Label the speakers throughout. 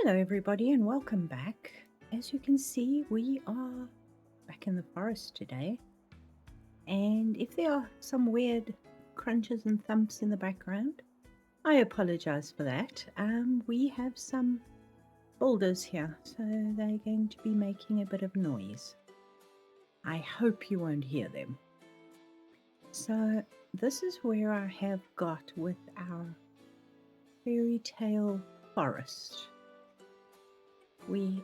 Speaker 1: Hello everybody and welcome back. As you can see, we are back in the forest today. And if there are some weird crunches and thumps in the background, I apologize for that. We have some boulders here, so they're going to be making a bit of noise. I hope you won't hear them. So this is where I have got with our fairytale forest.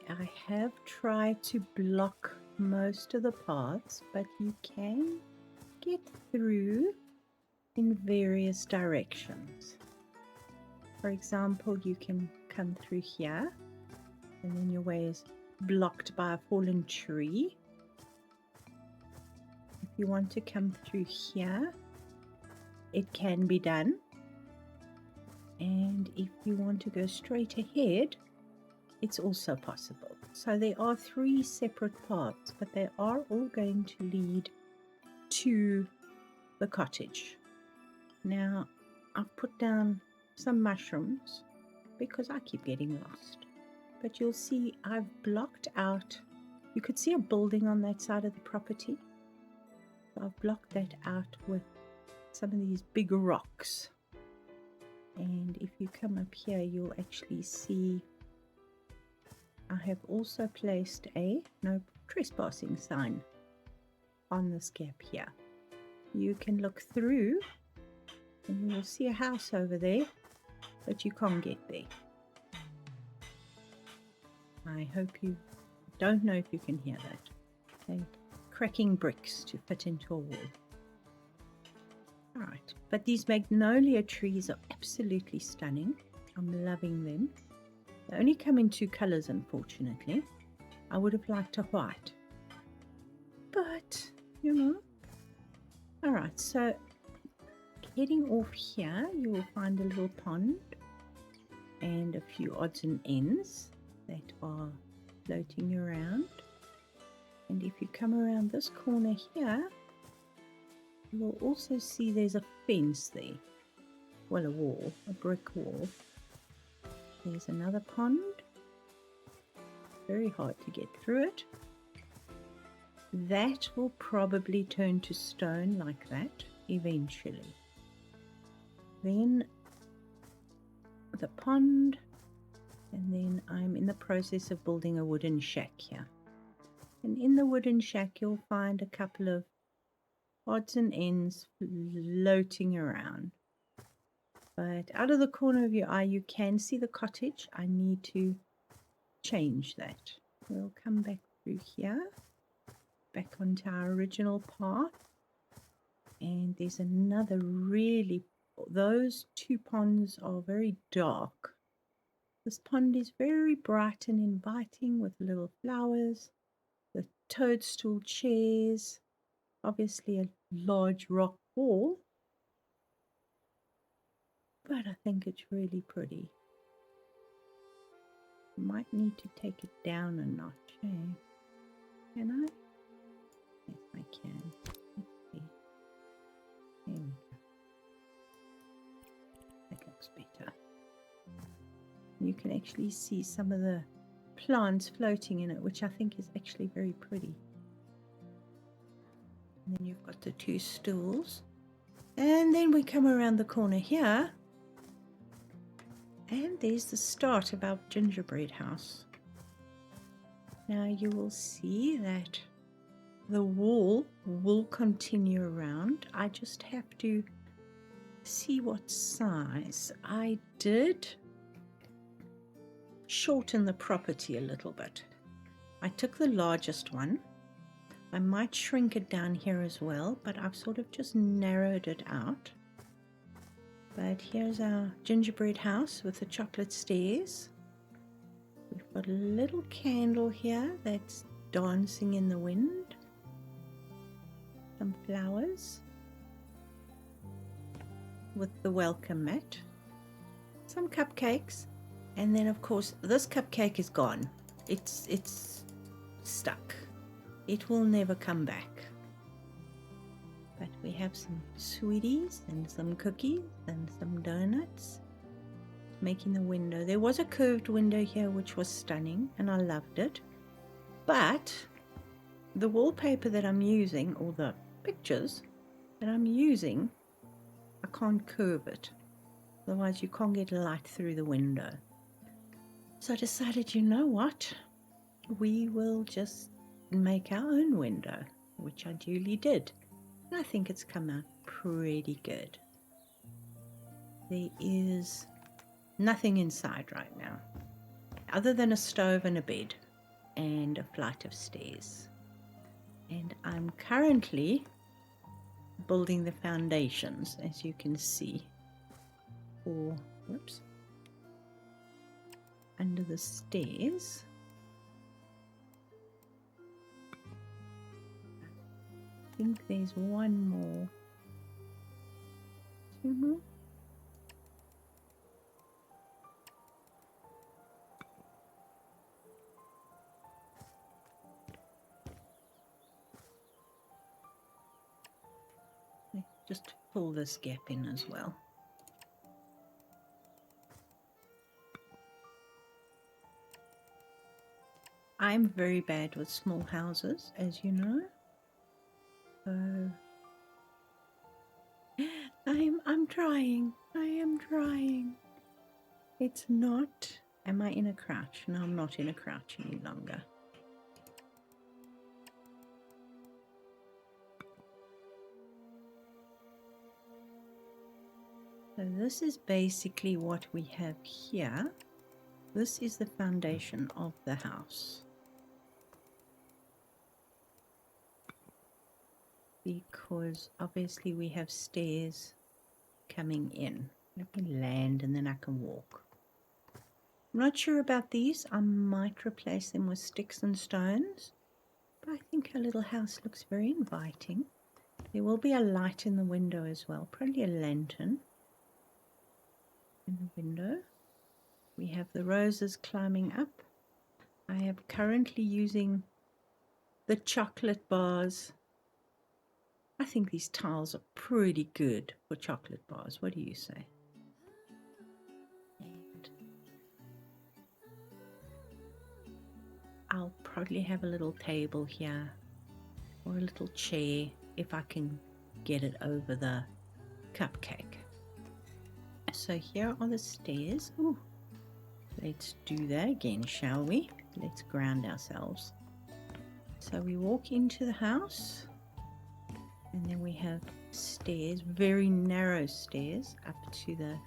Speaker 1: I have tried to block most of the paths, but you can get through in various directions. For example, you can come through here, and then your way is blocked by a fallen tree. If you want to come through here, it can be done. And if you want to go straight ahead, it's also possible. So there are 3 separate paths, but they are all going to lead to the cottage. Now, I've put down some mushrooms because I keep getting lost. But you'll see I've blocked out, you could see a building on that side of the property. So I've blocked that out with some of these big rocks. And if you come up here, you'll actually see I have also placed a no trespassing sign on this gap here. You can look through and you will see a house over there, but you can't get there. I hope you don't know if you can hear that. They're cracking bricks to fit into a wall. Alright, but these magnolia trees are absolutely stunning. I'm loving them. They only come in 2 colors, unfortunately. I would have liked a white. But, you know. Alright, so heading off here, you will find a little pond and a few odds and ends that are floating around. And if you come around this corner here, you will also see there's a fence there. Well, a wall, a brick wall. There's another pond. Very hard to get through it. That will probably turn to stone like that eventually. Then the pond, and then I'm in the process of building a wooden shack here. And in the wooden shack you'll find a couple of odds and ends floating around. But out of the corner of your eye, you can see the cottage. I need to change that. We'll come back through here, back onto our original path. And there's another those 2 ponds are very dark. This pond is very bright and inviting with little flowers, the toadstool chairs, obviously a large rock wall. But I think it's really pretty. Might need to take it down a notch, eh? Can I? Yes, I can. Let's see. There we go. That looks better. You can actually see some of the plants floating in it, which I think is actually very pretty. And then you've got the 2 stools. And then we come around the corner here. And there's the start of our gingerbread house. Now you will see that the wall will continue around. I just have to see what size. I did shorten the property a little bit. I took the largest one. I might shrink it down here as well, but I've sort of just narrowed it out. But here's our gingerbread house with the chocolate stairs. We've got a little candle here that's dancing in the wind. Some flowers with the welcome mat. Some cupcakes. And then of course this cupcake is gone. It's stuck. It will never come back. But we have some sweeties and some cookies and some donuts. making the window. There was a curved window here which was stunning and I loved it. But the wallpaper that I'm using, or the pictures that I'm using, I can't curve it. Otherwise you can't get light through the window. So I decided, you know what? We will just make our own window, which I duly did. And I think it's come out pretty good. There is nothing inside right now, other than a stove and a bed and a flight of stairs. And I'm currently building the foundations, as you can see, for, whoops, under the stairs. I think there's one more, two more. Just pull this gap in as well. I'm very bad with small houses, as you know. So I'm trying. I am trying. It's not. Am I in a crouch? No, I'm not in a crouch any longer. So this is basically what we have here. This is the foundation of the house. Because obviously we have stairs coming in. Let me land and then I can walk. I'm not sure about these. I might replace them with sticks and stones. But I think our little house looks very inviting. There will be a light in the window as well, probably a lantern in the window. We have the roses climbing up. I am currently using the chocolate bars. I think these tiles are pretty good for chocolate bars. What do you say? And I'll probably have a little table here or a little chair if I can get it over the cupcake. So here are the stairs. Ooh, let's do that again, shall we? Let's ground ourselves. So we walk into the house and then we have stairs, very narrow stairs up to the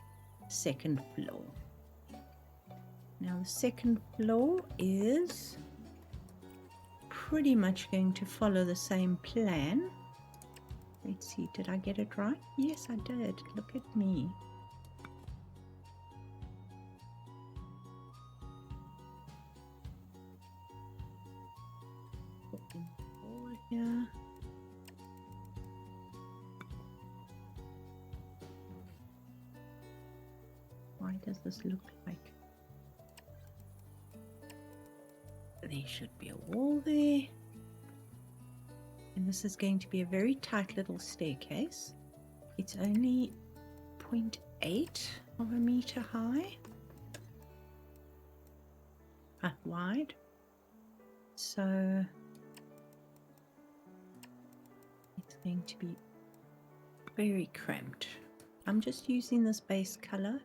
Speaker 1: second floor. Now the second floor is pretty much going to follow the same plan. Let's see, did I get it right? Yes, I did. Look at me. Looking forward here. Why does this look like there should be a wall there? And this is going to be a very tight little staircase. It's only 0.8 of a meter high, wide. So it's going to be very cramped. I'm just using this base color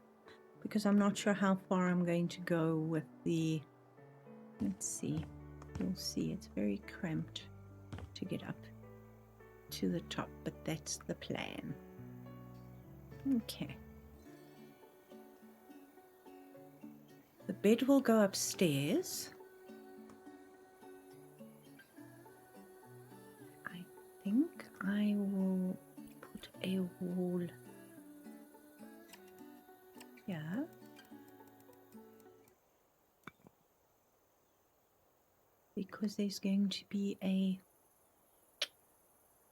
Speaker 1: because I'm not sure how far I'm going to go with the, let's see, you'll see it's very cramped to get up to the top, but that's the plan. Okay. The bed will go upstairs. I think I will put a wall here. Because there's going to be a,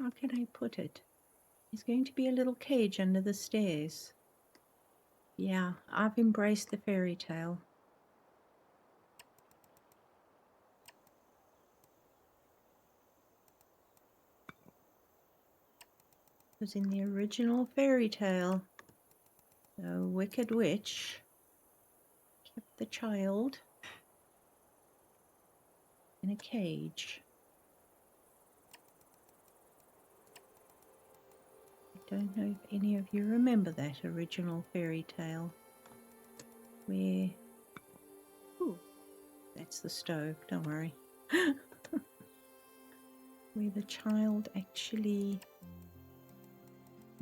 Speaker 1: how can I put it? There's going to be a little cage under the stairs. Yeah, I've embraced the fairy tale. Because in the original fairy tale, the Wicked Witch the child in a cage. I don't know if any of you remember that original fairy tale where... Ooh, that's the stove, don't worry. Where the child actually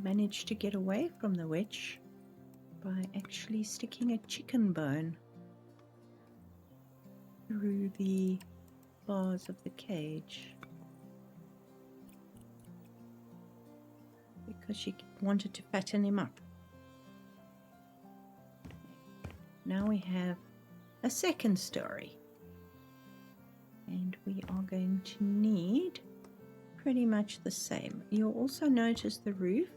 Speaker 1: managed to get away from the witch by actually sticking a chicken bone through the bars of the cage because she wanted to fatten him up. Now we have a second story, and we are going to need pretty much the same. You'll also notice the roof,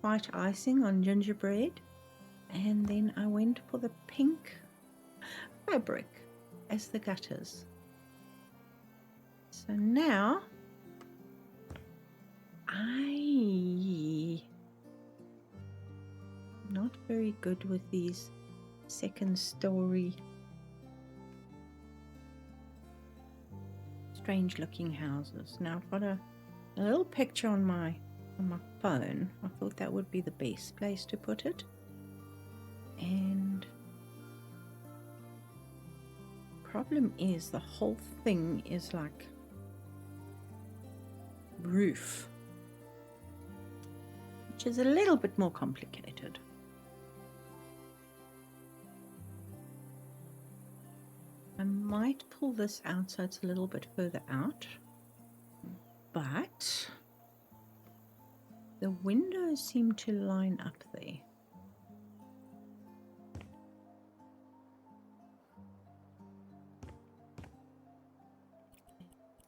Speaker 1: white icing on gingerbread, and then I went for the pink fabric as the gutters. So now I'm not very good with these second story strange looking houses. Now I've got a little picture on my phone. I thought that would be the best place to put it, and problem is the whole thing is like roof, which is a little bit more complicated. I might pull this out so it's a little bit further out, but the windows seem to line up there.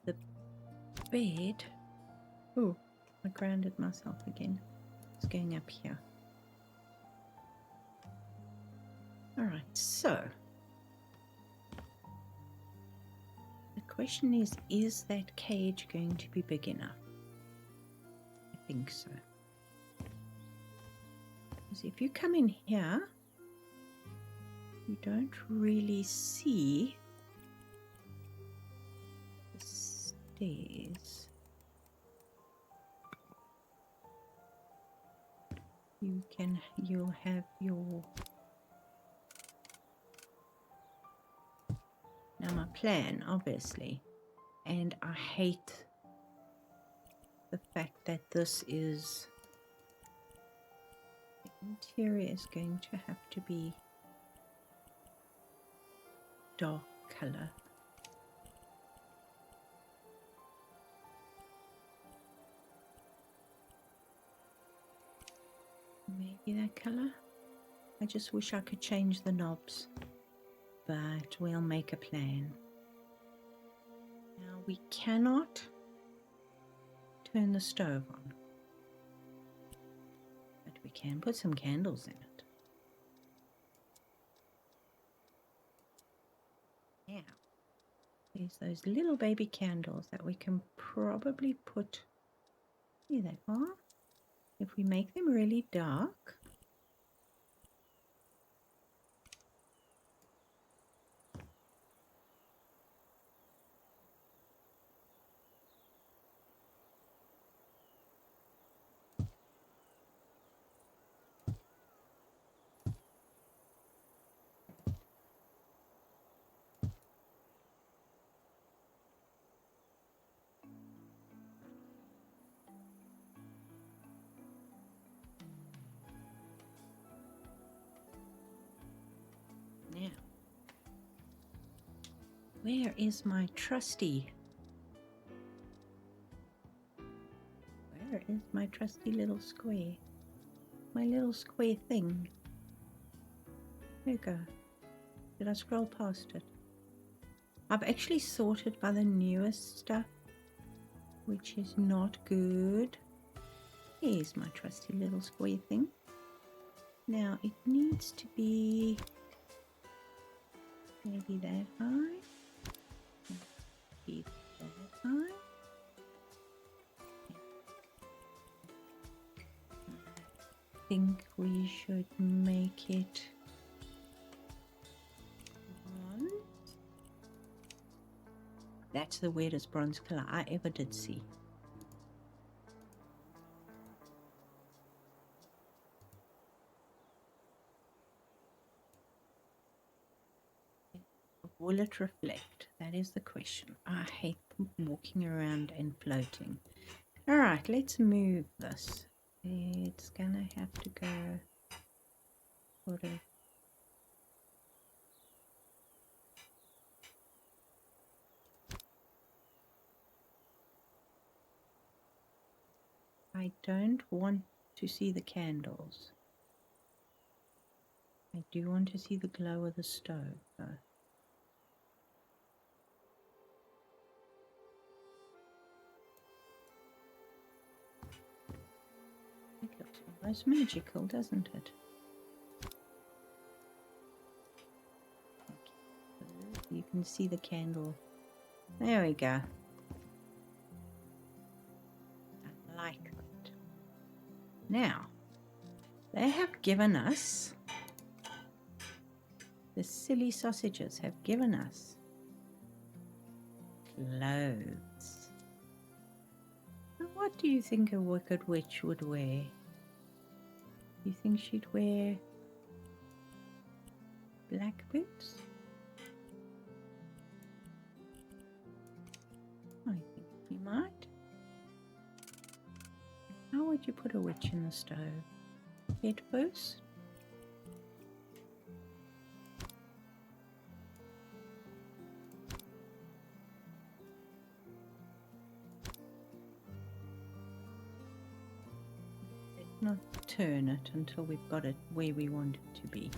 Speaker 1: The bed, oh, I grounded myself again. It's going up here. All right, so the question is that cage going to be big enough? I think so. Because if you come in here, you don't really see the stairs. You'll have your... Now my plan, obviously, and I hate the fact that this is... The interior is going to have to be dark color. Maybe that color? I just wish I could change the knobs, but we'll make a plan. Now we cannot turn the stove on, but we can put some candles in it. Now, there's those little baby candles that we can probably put, here they are. If we make them really dark, now, where is my trusty? Where is my trusty little square? My little square thing. There you go. Did I scroll past it? I've actually sorted by the newest stuff, which is not good. Here's my trusty little square thing. Now it needs to be maybe that high. Maybe that high. I think we should make it That's the weirdest bronze color I ever did see. Will it reflect? That is the question. I hate walking around and floating. All right, let's move this. It's gonna have to go sort of. I don't want to see the candles. I do want to see the glow of the stove, though. It looks almost magical, doesn't it? Okay. You can see the candle. There we go. I like that. Now, they have given us, the silly sausages have given us clothes. Now, what do you think a wicked witch would wear? Do you think she'd wear black boots? I think she might. How would you put a witch in the stove? Head first? Let's not turn it until we've got it where we want it to be.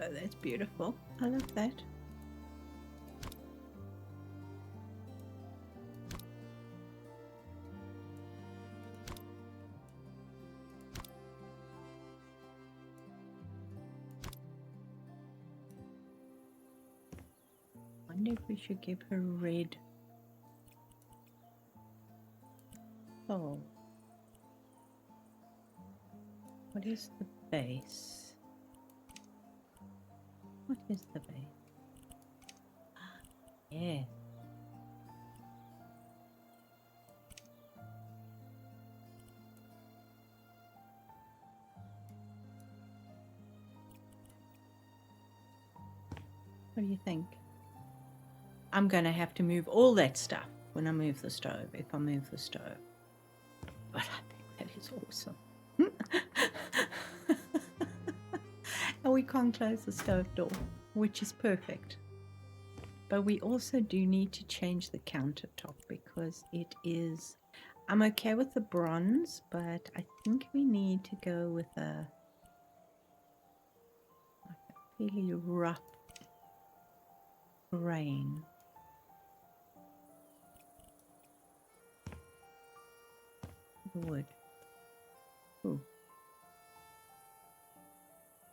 Speaker 1: Oh, that's beautiful. I love that. I wonder if we should give her red. Oh. What is the base? What is the base? Yeah. What do you think? I'm going to have to move all that stuff when I move the stove, if I move the stove. But I think that is awesome. And we can't close the stove door, which is perfect. But we also do need to change the countertop because it is... I'm okay with the bronze, but I think we need to go with a really rough grain. The wood. Ooh.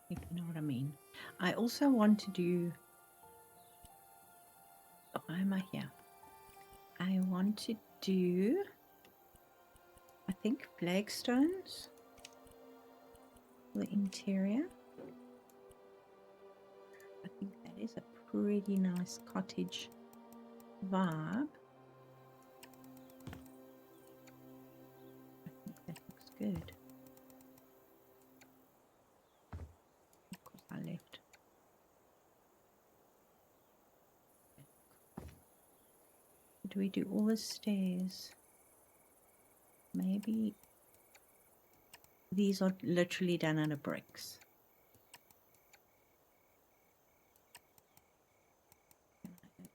Speaker 1: If you know what I mean. I also want to do... Oh, why am I here? I want to do... I think flagstones for the interior. I think that is a pretty nice cottage vibe. I think that looks good. Of course I left. Do we do all the stairs? Maybe these are literally done out of bricks.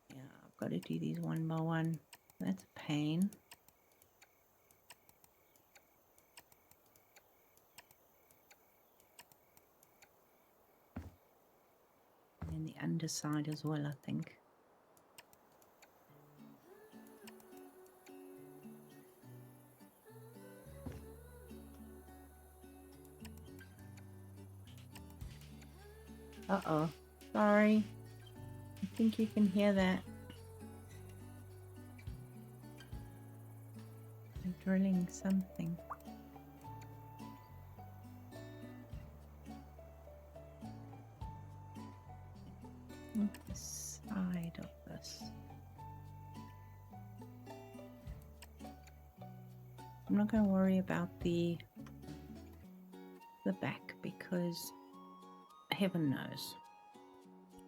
Speaker 1: Yeah, I've got to do these one by one. That's a pain. And then the underside as well, I think. Uh-oh, sorry. I think you can hear that. drilling something. The side of this. I'm not going to worry about the back because heaven knows.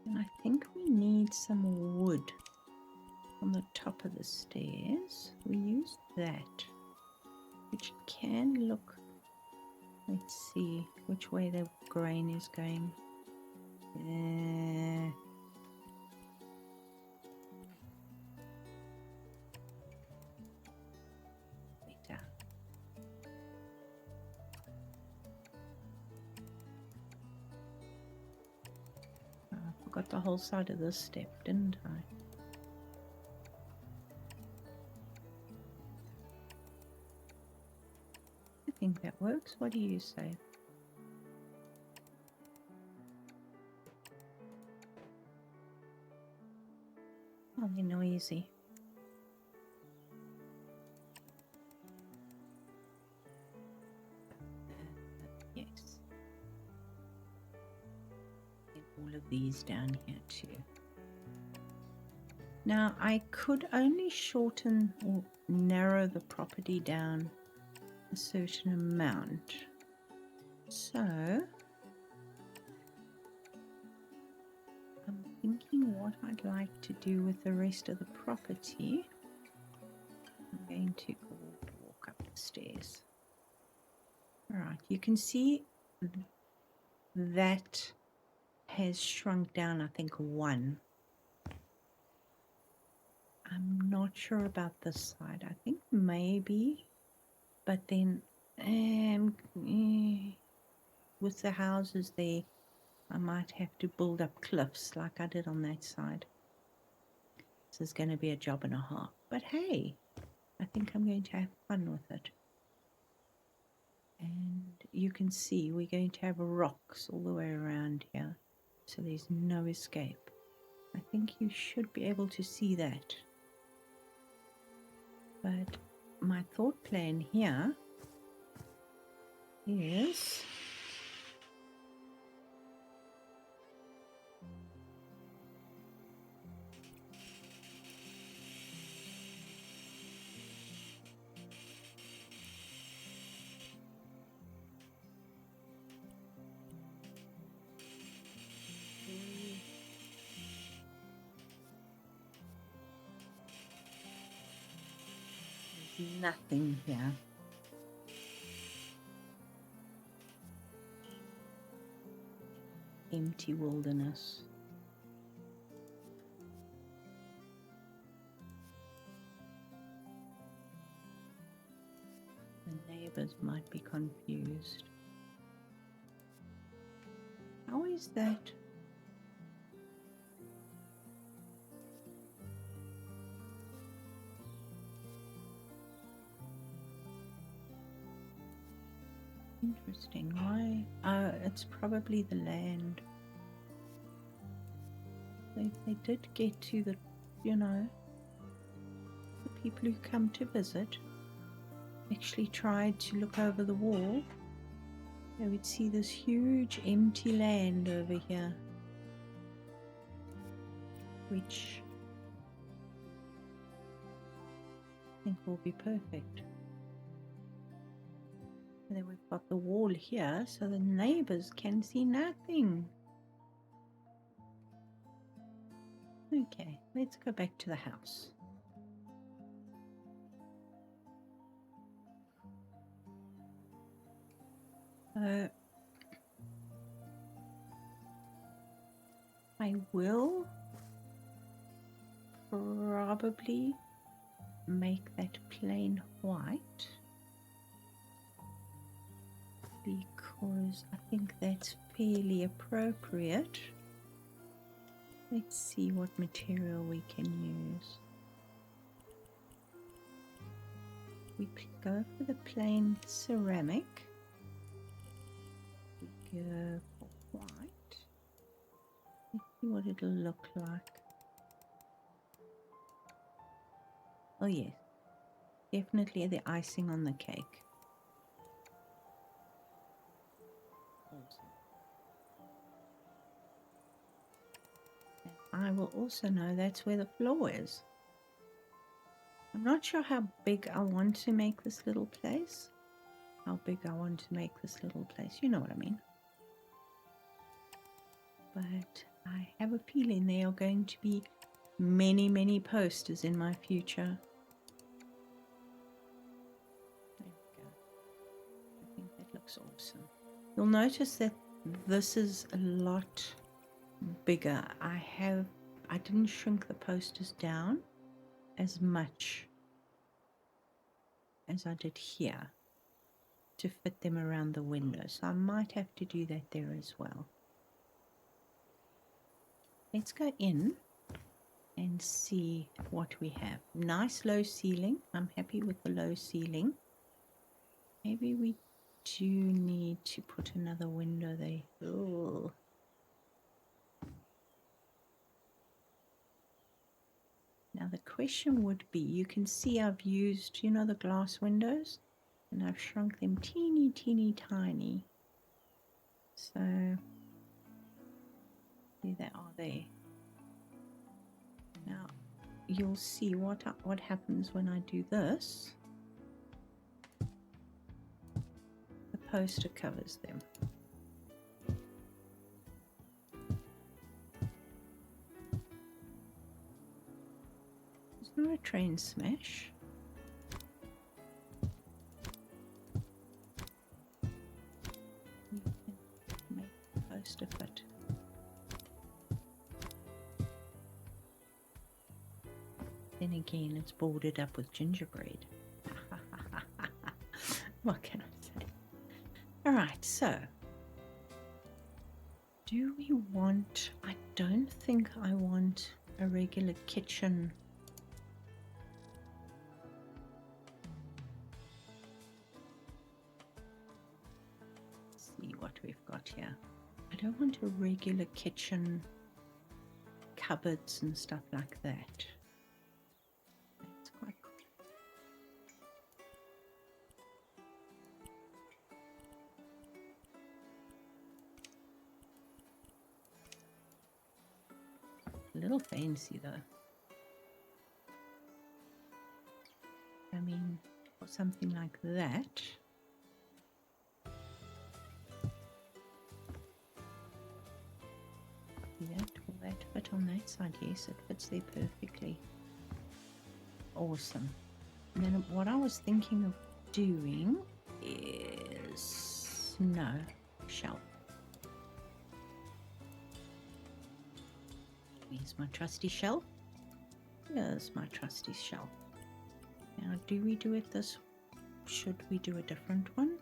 Speaker 1: And I think we need some wood on the top of the stairs. We use that, which can look, let's see which way the grain is going. I forgot the whole side of this step, didn't I? I think that works. What do you say? Oh, they're noisy. Yes. Get all of these down here too. Now I could only shorten or narrow the property down a certain amount. So I'm thinking what I'd like to do with the rest of the property. I'm going to walk up the stairs. All right, you can see that has shrunk down, I think, 1. I'm not sure about this side. I think maybe, but then with the houses there, I might have to build up cliffs like I did on that side. This is going to be a job and a half. But hey, I think I'm going to have fun with it. And you can see we're going to have rocks all the way around here. So there's no escape. I think you should be able to see that. But my thought plan here is there's nothing here. Empty wilderness. The neighbors might be confused. How is that? Interesting. Why? It's probably the land. They did get to the, the people who come to visit actually tried to look over the wall. They would see this huge empty land over here, which I think will be perfect. And then we've got the wall here so the neighbors can see nothing. Okay, let's go back to the house. I will probably make that plain white because I think that's fairly appropriate. Let's see what material we can use. We go for the plain ceramic. We go for white. Let's see what it'll look like. Oh yes, Definitely the icing on the cake. Awesome. And I will also know that's where the floor is. I'm not sure how big I want to make this little place. How big I want to make this little place. You know what I mean. But I have a feeling there are going to be many, many posters in my future. There we go. I think that looks awesome. You'll notice that this is a lot bigger. I didn't shrink the posters down as much as I did here to fit them around the window. So I might have to do that there as well. Let's go in and see what we have. Nice low ceiling. I'm happy with the low ceiling. Maybe we do need to put another window there. Oh. Now the question would be, you can see I've used, you know, the glass windows, and I've shrunk them teeny, teeny, tiny. So there they are there. Now you'll see what happens when I do this. The poster covers them. It's not a train smash. You can make the poster fit. Then again, it's bordered up with gingerbread. What can I say? Alright, so do we want, I don't think I want a regular kitchen. Let's see what we've got here. I don't want a regular kitchen cupboards and stuff like that. That's quite cool. A little fancy though. I mean, for something like that. Will that fit on that side? Yes, it fits there perfectly. Awesome. And then what I was thinking of doing is shelf. Here's my trusty shelf. Here's my trusty shelf. Now, do we do it this? Should we do a different one?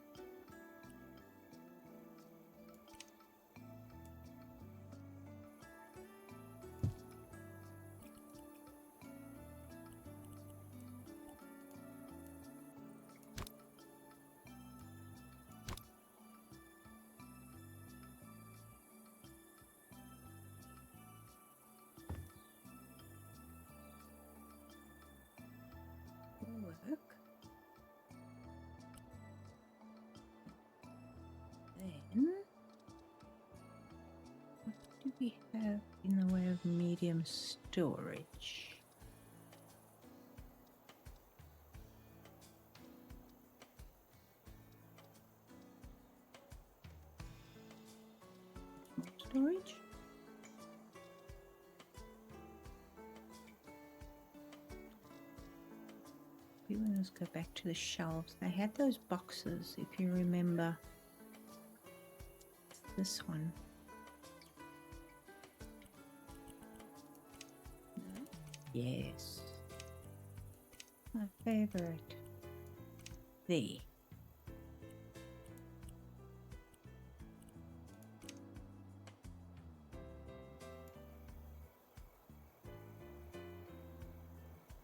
Speaker 1: Work. Then what do we have in the way of medium storage? More storage? Let's go back to the shelves. They had those boxes, if you remember. This one. No? Yes. My favorite. There.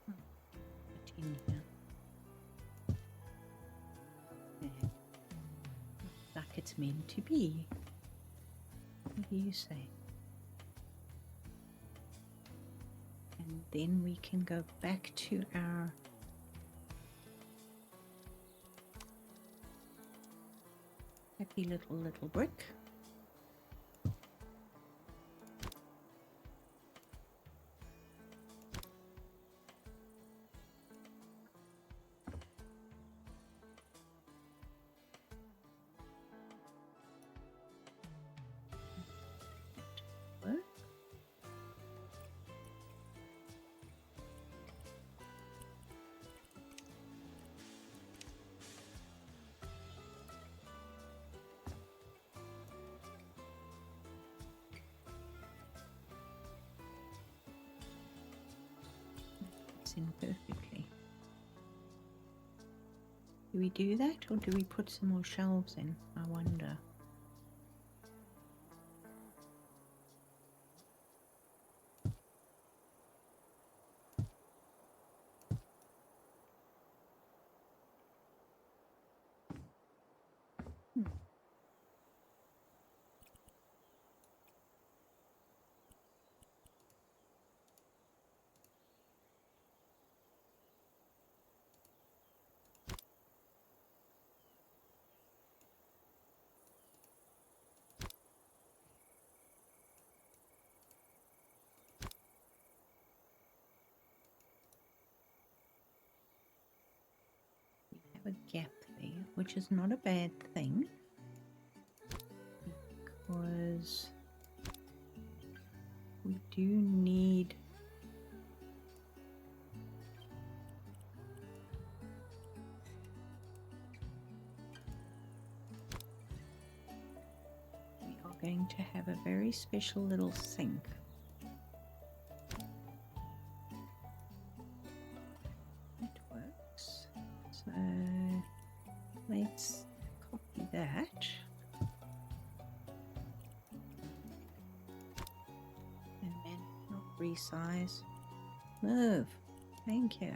Speaker 1: Put in here. Like it's meant to be. What do you say? And then we can go back to our fluffy little brick. In perfectly. Do we do that, or do we put some more shelves in? I wonder. A gap there, which is not a bad thing, because we do need we are going to have a very special little sink. It works. So let's copy that. And then not resize. Move. Thank you.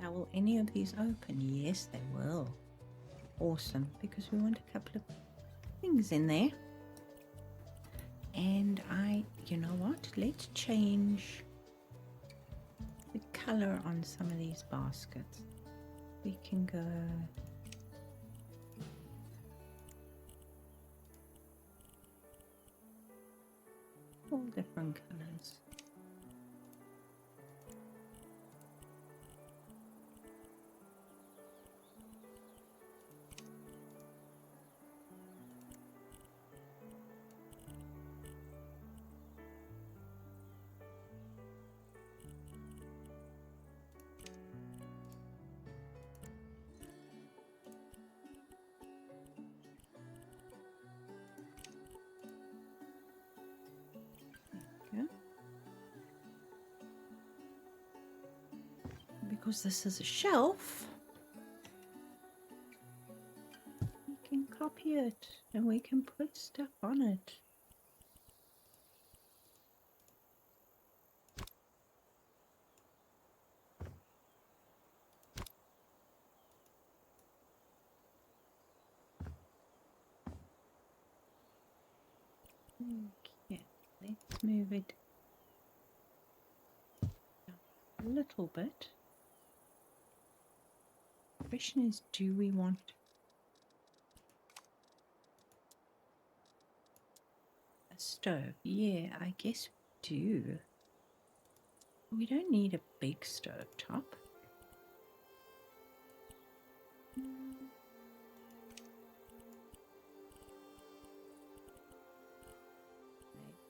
Speaker 1: Now, will any of these open? Yes, they will. Awesome, because we want a couple of things in there. And you know what? Let's change the color on some of these baskets. We can go all different colors. Because this is a shelf, we can copy it and we can put stuff on it. Okay, let's move it a little bit. The question is, do we want a stove? Yeah, I guess we do. We don't need a big stove top.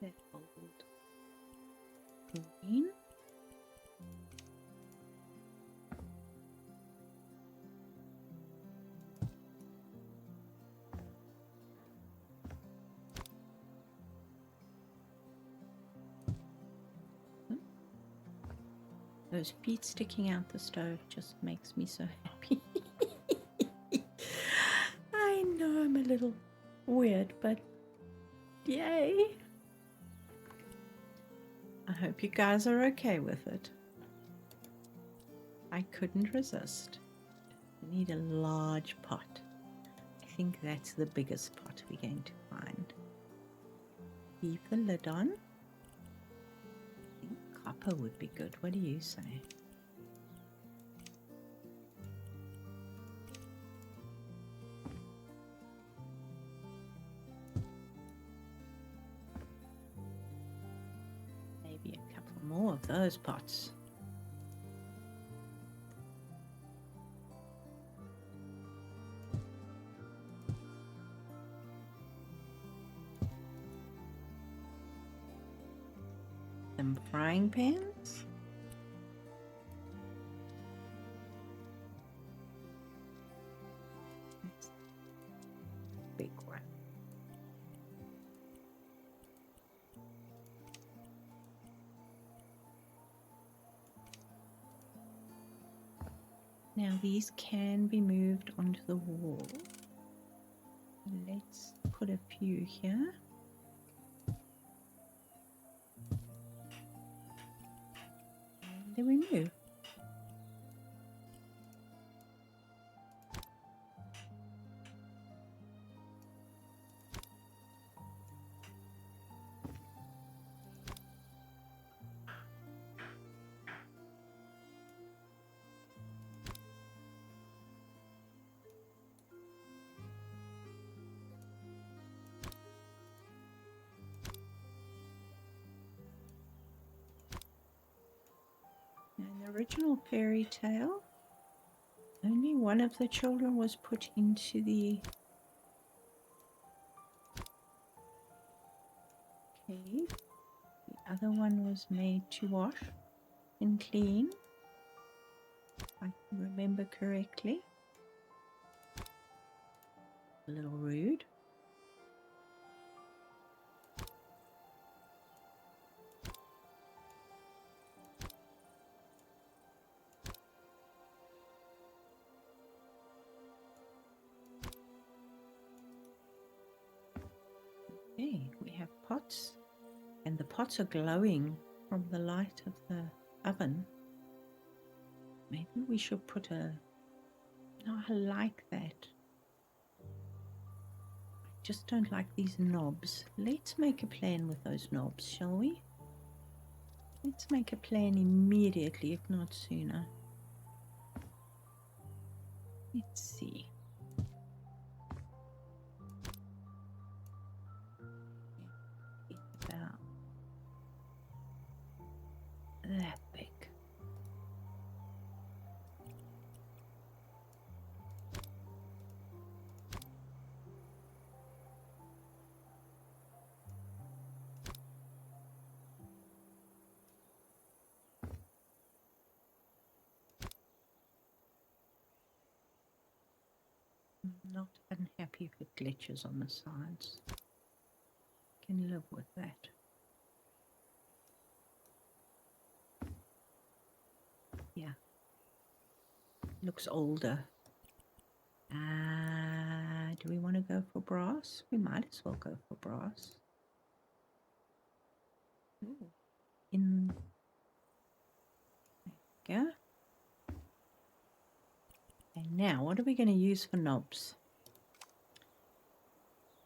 Speaker 1: Make that old green. Those feet sticking out the stove just makes me so happy. I know I'm a little weird, but yay! I hope you guys are okay with it. I couldn't resist. I need a large pot. I think that's the biggest pot we're going to find. Leave the lid on. I think copper would be good. What do you say? Maybe a couple more of those pots. Some frying pans. That's a big one. Now these can be moved onto the wall. Let's put a few here. And there we move. In the original fairy tale, only one of the children was put into the cave. The other one was made to wash and clean, if I can remember correctly. A little rude. Okay, we have pots, and the pots are glowing from the light of the oven. Maybe we should put a... No, I like that. I just don't like these knobs. Let's make a plan with those knobs, shall we? Let's make a plan immediately, if not sooner. Let's see. About that big. I'm not unhappy if it glitches on the sides. Can live with that. Yeah. Looks older. Do we want to go for brass? We might as well go for brass. Ooh. There we go. And now, what are we going to use for knobs?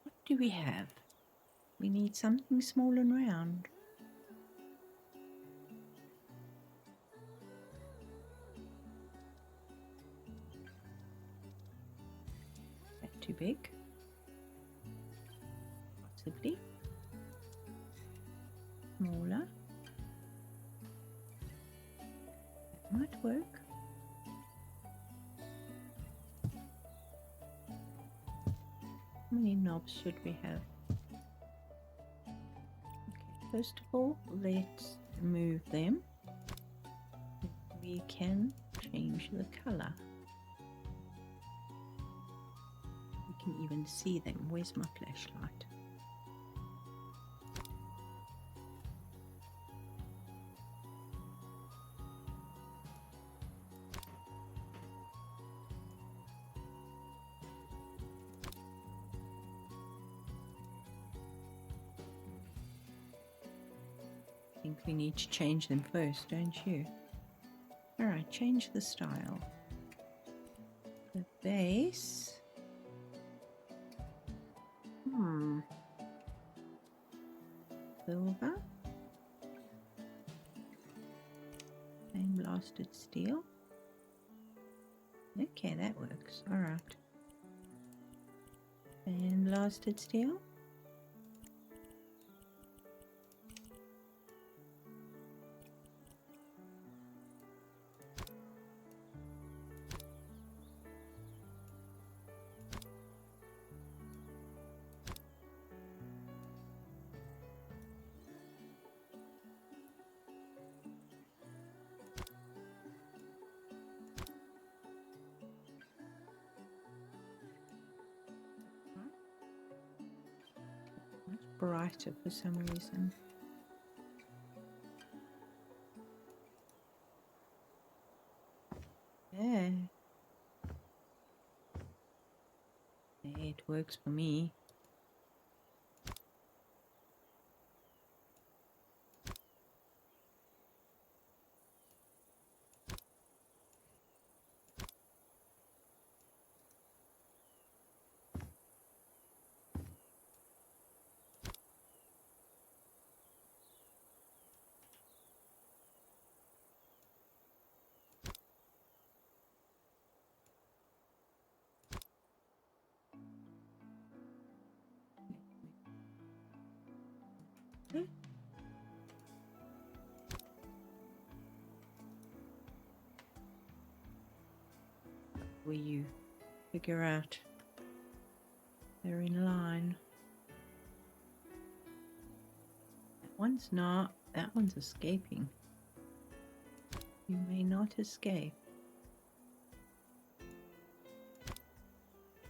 Speaker 1: What do we have? We need something small and round. Is that too big? Possibly. Smaller. That might work. How many knobs should we have? Okay, first of all, let's move them. We can change the color. We can even see them. Where's my flashlight? I think we need to change them first, don't you? Alright, change the style. The base. Silver. And blasted steel. Okay, that works. Alright. And blasted steel. Much brighter for some reason. Yeah. It works for me. Will you figure out they're in line? That one's not. That one's escaping. You may not escape.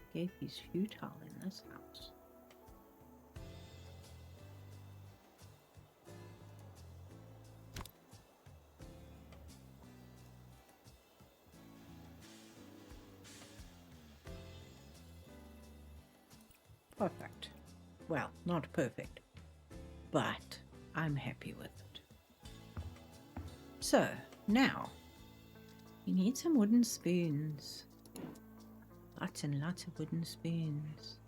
Speaker 1: Escape is futile in this house. Perfect. Well, not perfect, but I'm happy with it. So, now, you need some wooden spoons. Lots and lots of wooden spoons.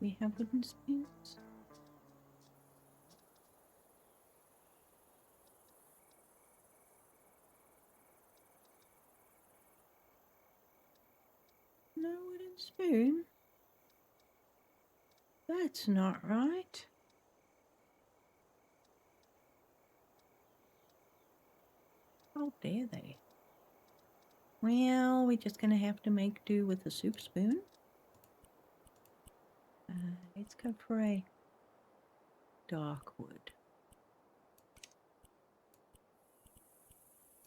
Speaker 1: We have wooden spoons? No wooden spoon? That's not right. How dare they? Well, we're just going to have to make do with a soup spoon. Let's go for a dark wood.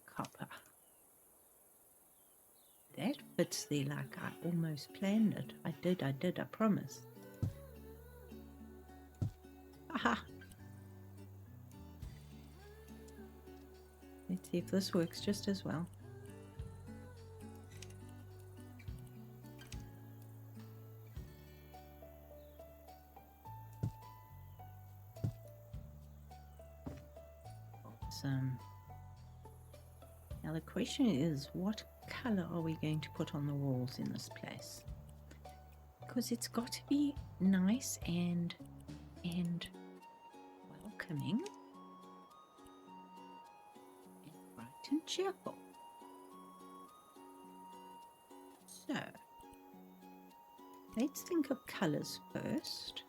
Speaker 1: Copper. That fits there like I almost planned it. I did, I promise. Aha! Let's see if this works just as well. Awesome. Now the question is, what color are we going to put on the walls in this place? Because it's got to be nice and welcoming and bright and cheerful. So let's think of colors first.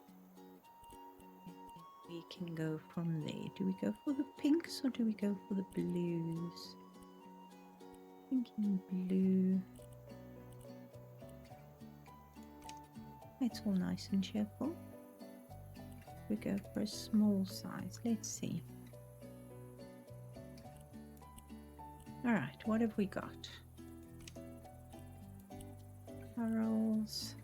Speaker 1: We can go from there. Do we go for the pinks or do we go for the blues? Thinking blue. It's all nice and cheerful. We go for a small size. Let's see. Alright, what have we got? Corals.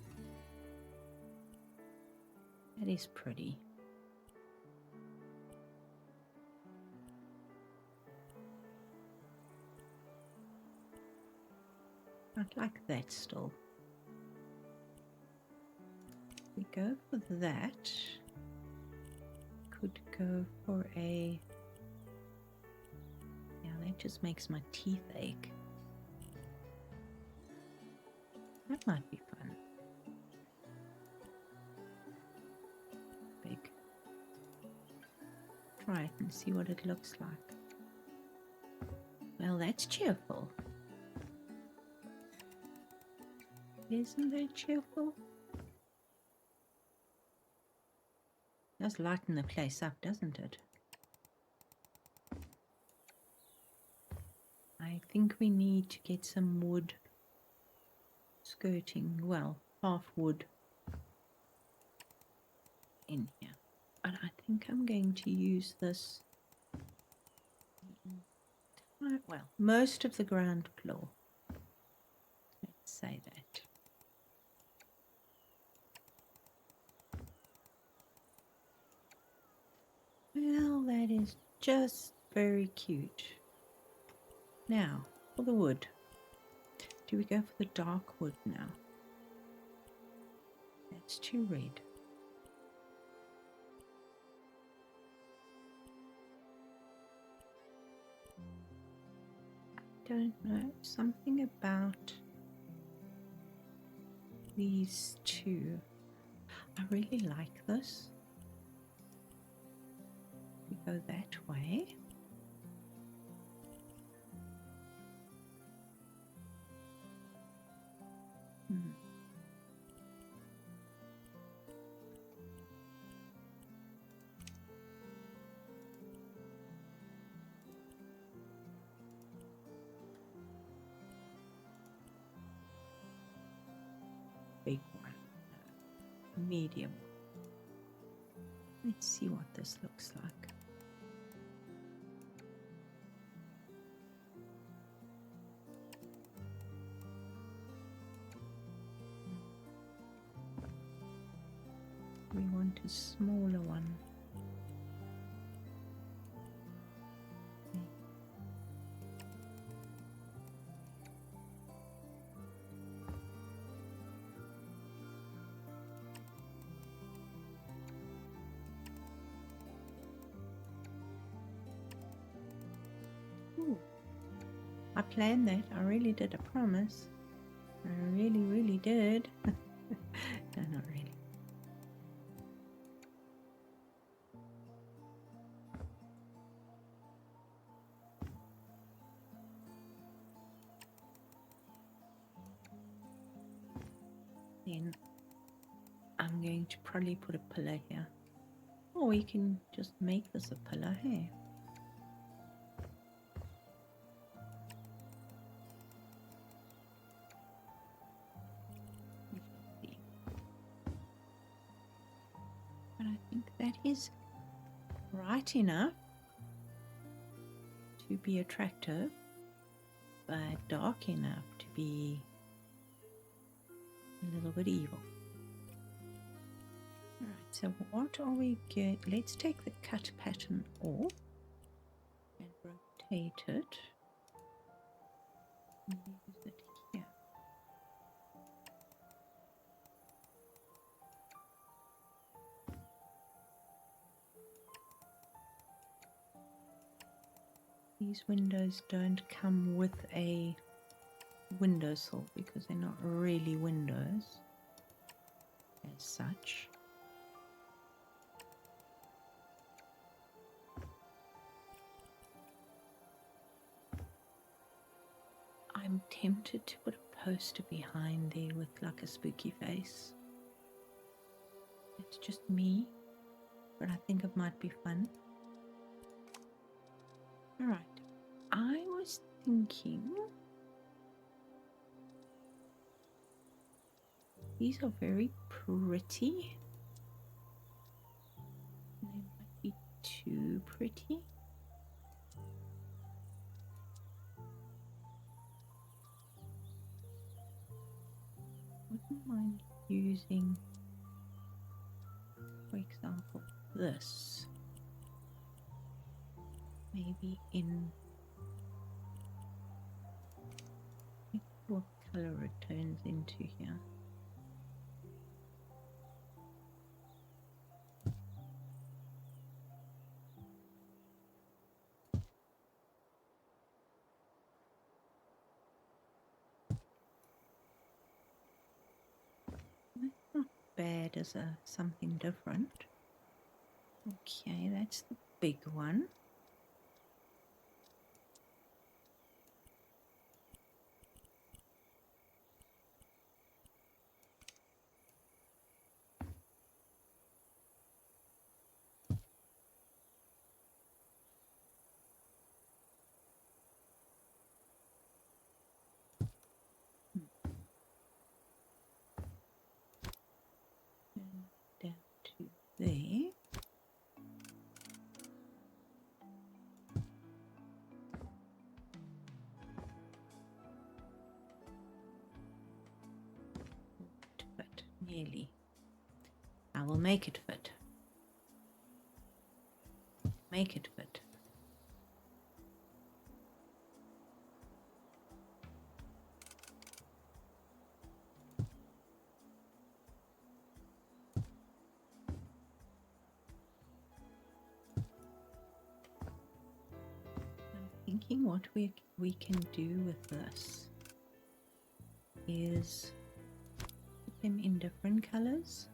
Speaker 1: That is pretty. I'd like that still. We go for that. Could go for a... Yeah, that just makes my teeth ache. That might be fun. try it and see what it looks like. Well, that's cheerful. Isn't that cheerful? Does lighten the place up, doesn't it? I think we need to get some wood skirting, well, half wood in here. But I think I'm going to use this, well, most of the ground floor. Let's say that. Well, that is just very cute. Now, for the wood. Do we go for the dark wood now? That's too red. I don't know, something about these two. I really like this. We go that way. Big one, medium. Let's see what this looks like. We want a smaller one. Ooh. I planned that. I really did. I promise. I really did. No, not really. Then I'm going to probably put a pillar here. Or we can just make this a pillar, hey? But I think that is right enough to be attractive, but dark enough to be a little bit evil. Alright, so what are we going? Let's take the cut pattern off and rotate it and use it here. These windows don't come with a windowsill because they're not really windows as such. I'm tempted to put a poster behind there with like a spooky face. It's just me, but I think it might be fun. Alright, I was thinking these are very pretty. They might be too pretty. Wouldn't mind using, for example, this. Maybe in what color it turns into here. That's not bad as a something different. Okay, that's the big one. And down to there. Fit, nearly. I will make it fit. Make it fit. I'm thinking what we can do with this is put them in different colors.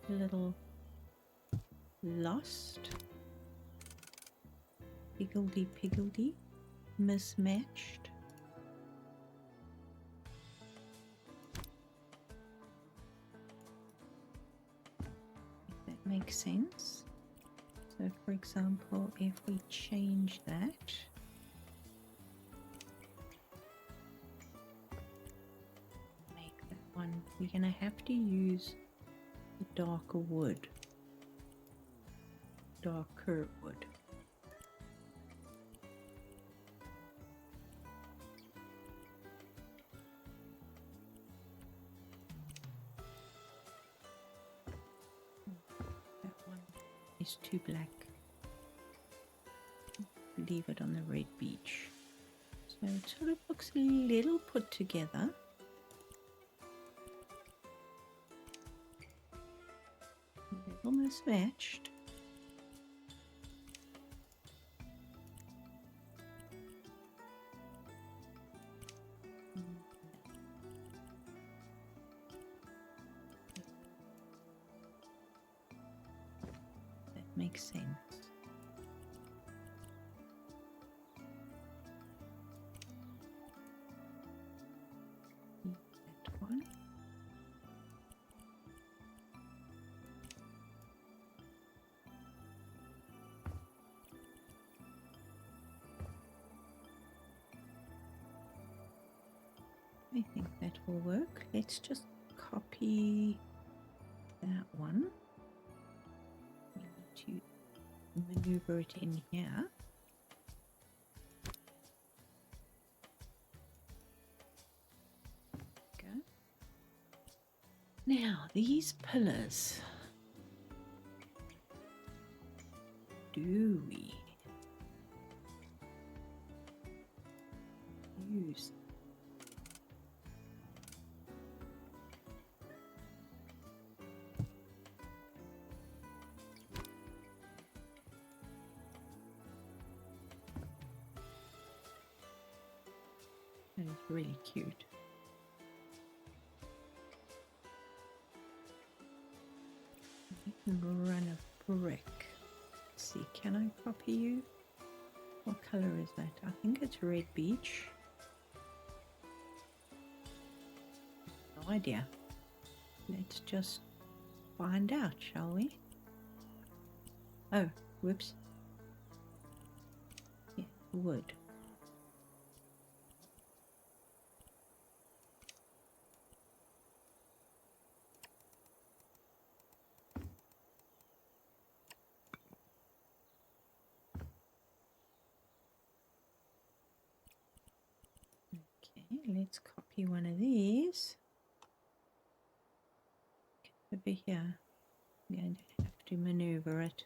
Speaker 1: A little lost, higgledy-piggledy, mismatched. If that makes sense. So for example, if we change that, make that one, we're going to have to use the darker wood. Darker wood. That one is too black. Leave it on the red beach. So it sort of looks a little put together. A little mismatched. That makes sense. That one. I think that will work. Let's just copy that one. We need to maneuver it in here. Go. Now these pillars. Do we use that is really cute. You can run a brick. Let's see, can I copy you? What color is that? I think it's red beach. No idea. Let's just find out, shall we? Oh, whoops. Yeah, wood. Okay, let's copy one of these. Over here. I'm going to have to maneuver it.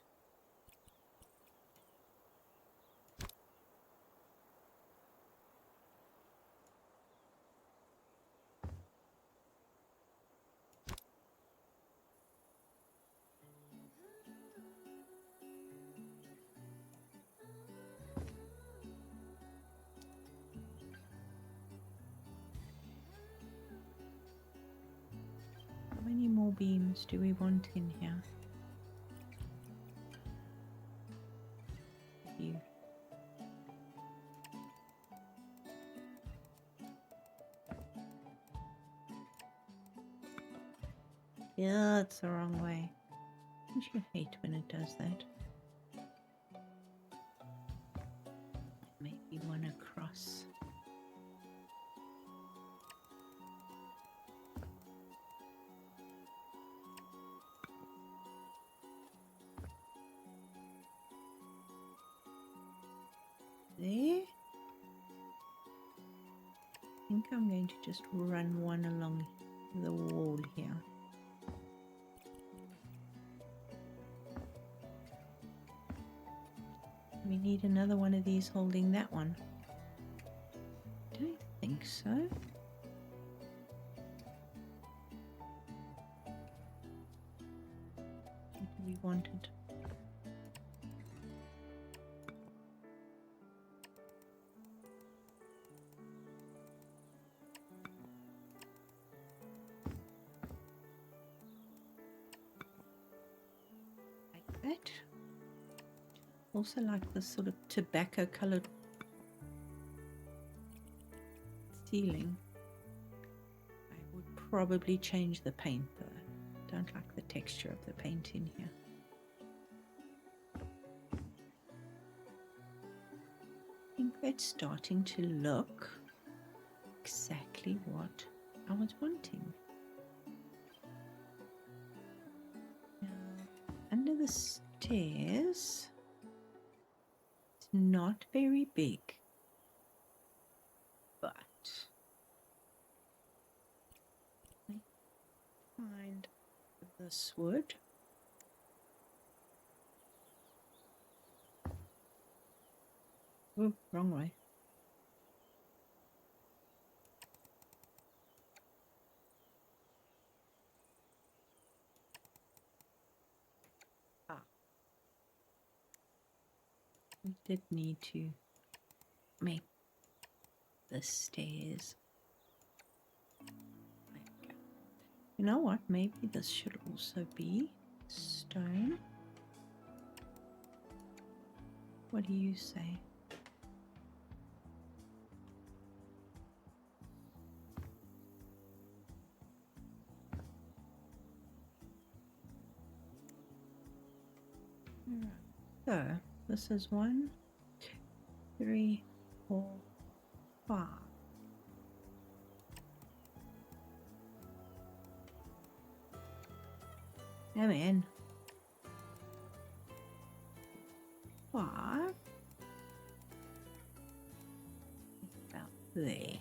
Speaker 1: How many more beams do we want in here? you. Yeah, it's the wrong way. Don't you hate when it does that? Maybe one across. There. I think I'm going to just run one along the wall here. We need another one of these holding that one. Don't think so. What do we wanted? Like that. Also like this sort of tobacco colored ceiling. I would probably change the paint though. Don't like the texture of the paint in here. I think that's starting to look exactly what I was wanting. Now, under the stairs, it's not very big, but I find this wood. Oh, wrong way. Ah. We did need to make the stairs. Okay. You know what? Maybe this should also be stone. What do you say? So this is 1, 2, 3, 4, 5. Come in. 5. About there.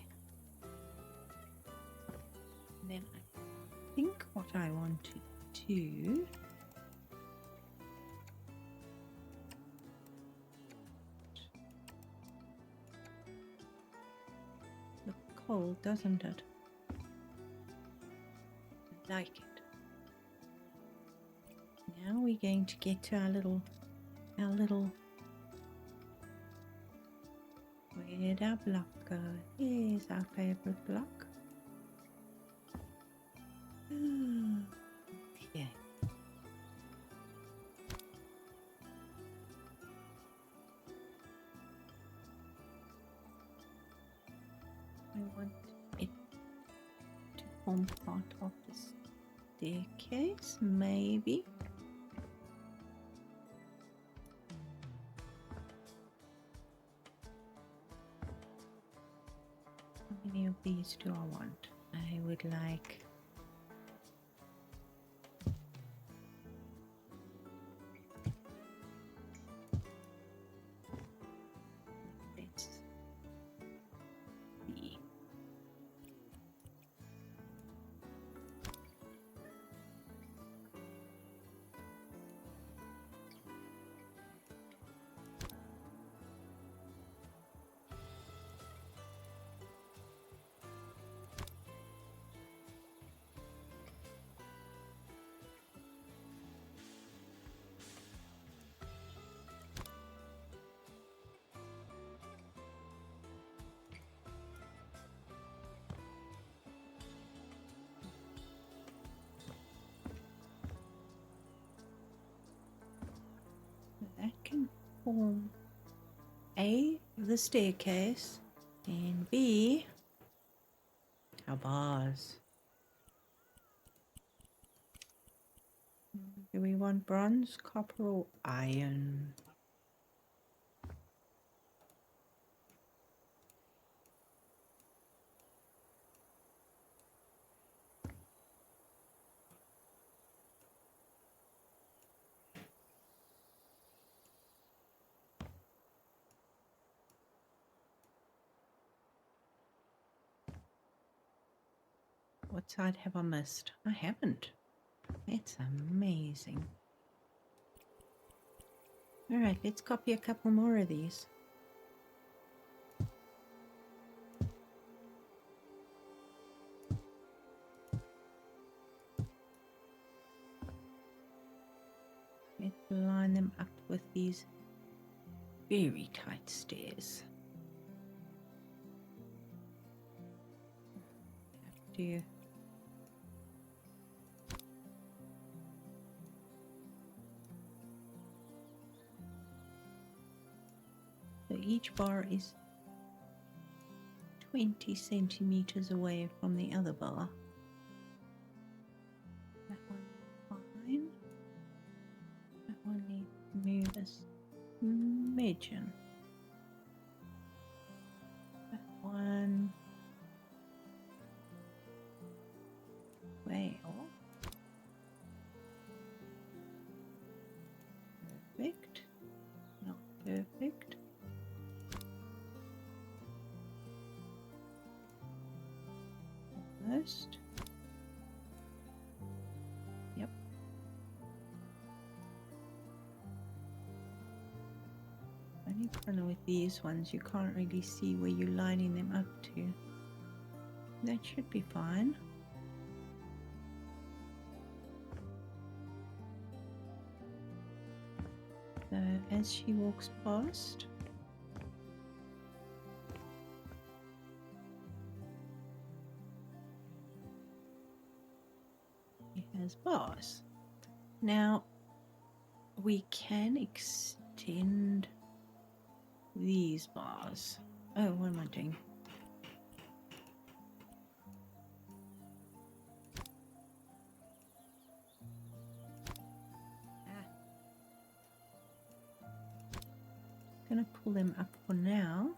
Speaker 1: And then I think what I want to do look cold, doesn't it? I like it. Now we're going to get to our little where'd our block go? Here's our favorite block. Okay. I want it to form part of the staircase, maybe. How many of these do I want? I would like let's see. That can form A, the staircase, and B, our bars. Do we want bronze, copper, or iron? What side have I missed? I haven't. That's amazing. Alright, let's copy a couple more of these. Let's line them up with these very tight stairs. Have to so each bar is 20 centimeters away from the other bar. That one's fine. That one needs to move a smidgen. That one. Well. Perfect. Not perfect. Almost. Yep. Only problem with these ones, you can't really see where you're lining them up to. That should be fine. So as she walks past, she has bars. Now we can extend these bars. Oh, what am I doing? Gonna pull them up for now.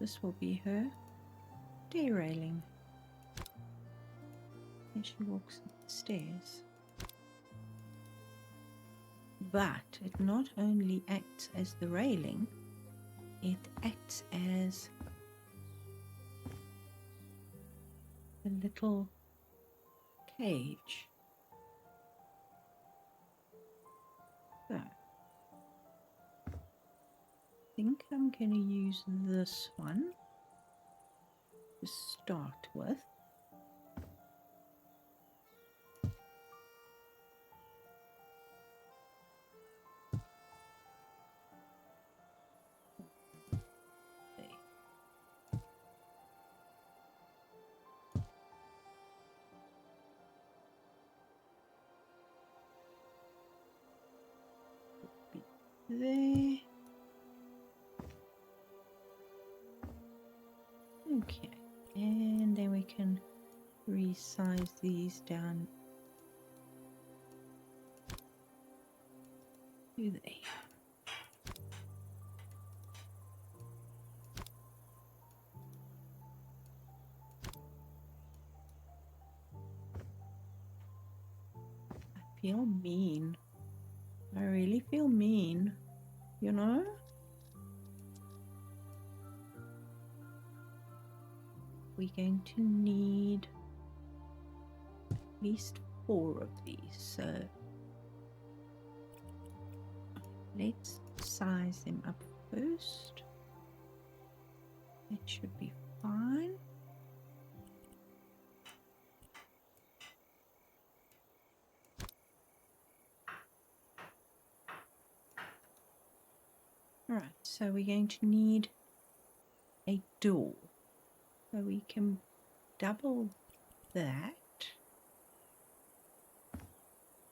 Speaker 1: This will be her day railing as she walks up the stairs. But it not only acts as the railing, it acts as a little cage. So, I think I'm going to use this one to start with. There. Okay, and then we can resize these down to there. I feel mean. I really feel mean, you know? We're going to need at least 4 of these, so let's size them up first. That should be fine. Alright, so we're going to need a door. So we can double that.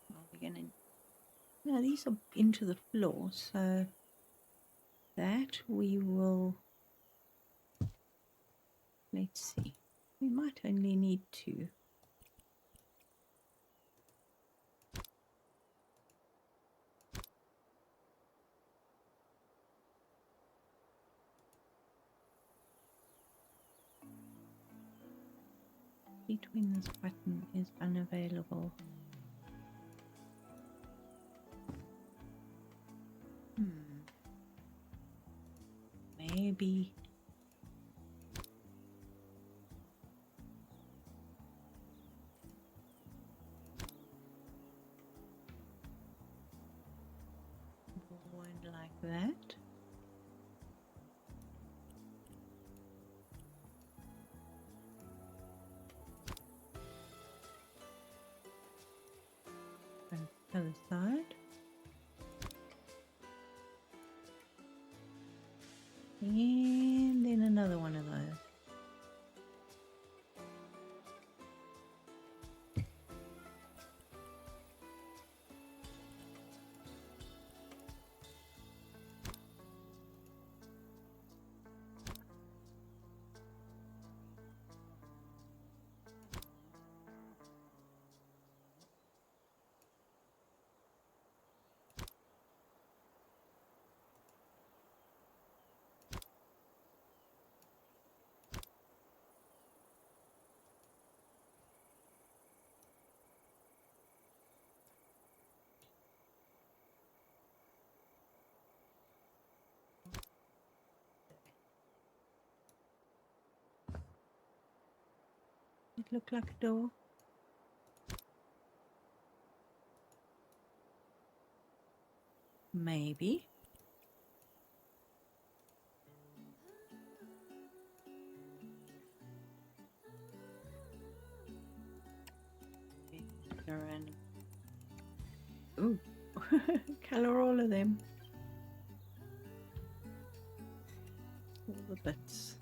Speaker 1: Well, we're going to Now these are into the floor, so that we will, let's see, we might only need two. Between this button is unavailable. Maybe one like that. And other side. And then another one of those. It looked like a door. Maybe. Ooh, color all of them. All the bits.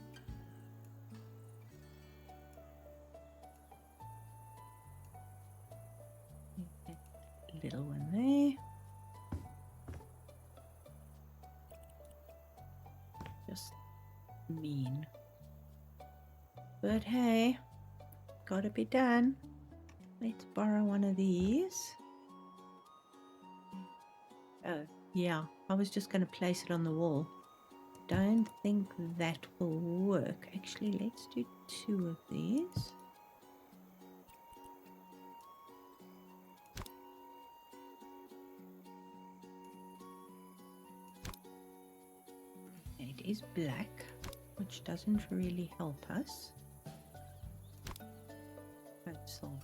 Speaker 1: Little one there. Just mean. But hey, gotta be done. Let's borrow one of these. Oh, yeah, I was just going to place it on the wall. Don't think that will work. Actually, let's do two of these. It is black, which doesn't really help us. But silver.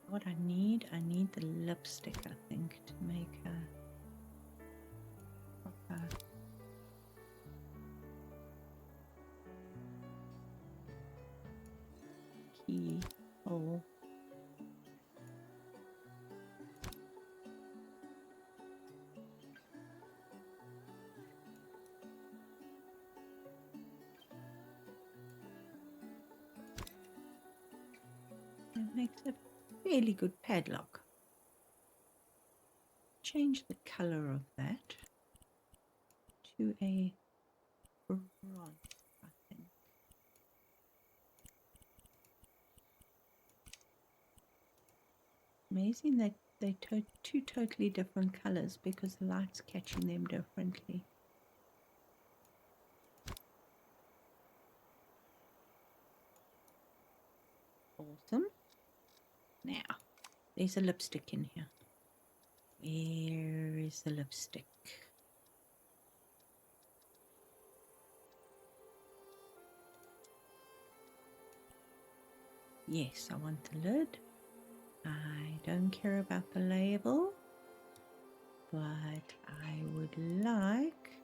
Speaker 1: What I need the lipstick, I think, to make a proper keyhole. It makes a really good padlock. Change the color of that to a bronze, I think. Amazing that they're two totally different colors because the light's catching them differently. Awesome. Now, there's a lipstick in here. Where is the lipstick? Yes, I want the lid. I don't care about the label, but I would like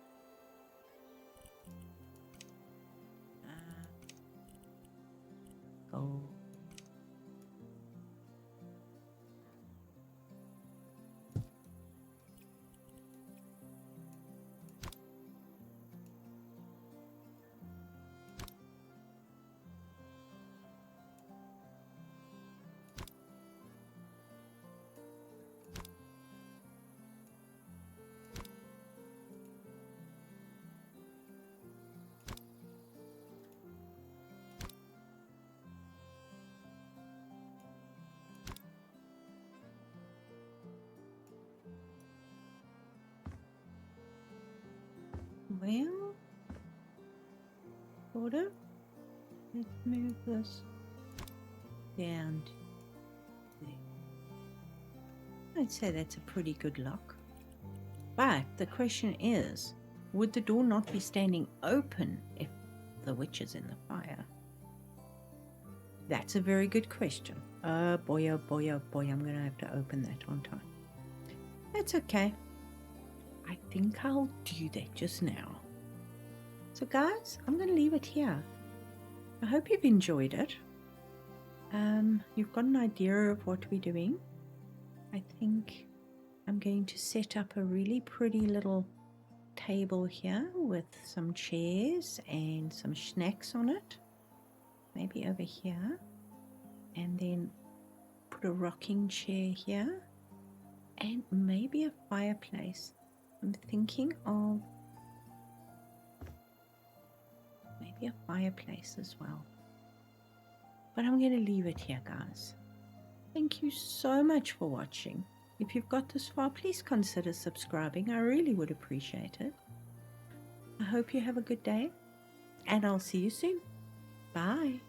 Speaker 1: Well, sort of. Let's move this down to there. I'd say that's a pretty good lock. But the question is, would the door not be standing open if the witch is in the fire? That's a very good question. Oh boy, I'm going to have to open that on time. That's okay. I think I'll do that just now. So guys, I'm going to leave it here. I hope you've enjoyed it. You've got an idea of what we're doing. I think I'm going to set up a really pretty little table here with some chairs and some snacks on it. Maybe over here. And then put a rocking chair here. And maybe a fireplace. I'm thinking of maybe a fireplace as well. But I'm going to leave it here, guys. Thank you so much for watching. If you've got this far, please consider subscribing. I really would appreciate it. I hope you have a good day, and I'll see you soon. Bye.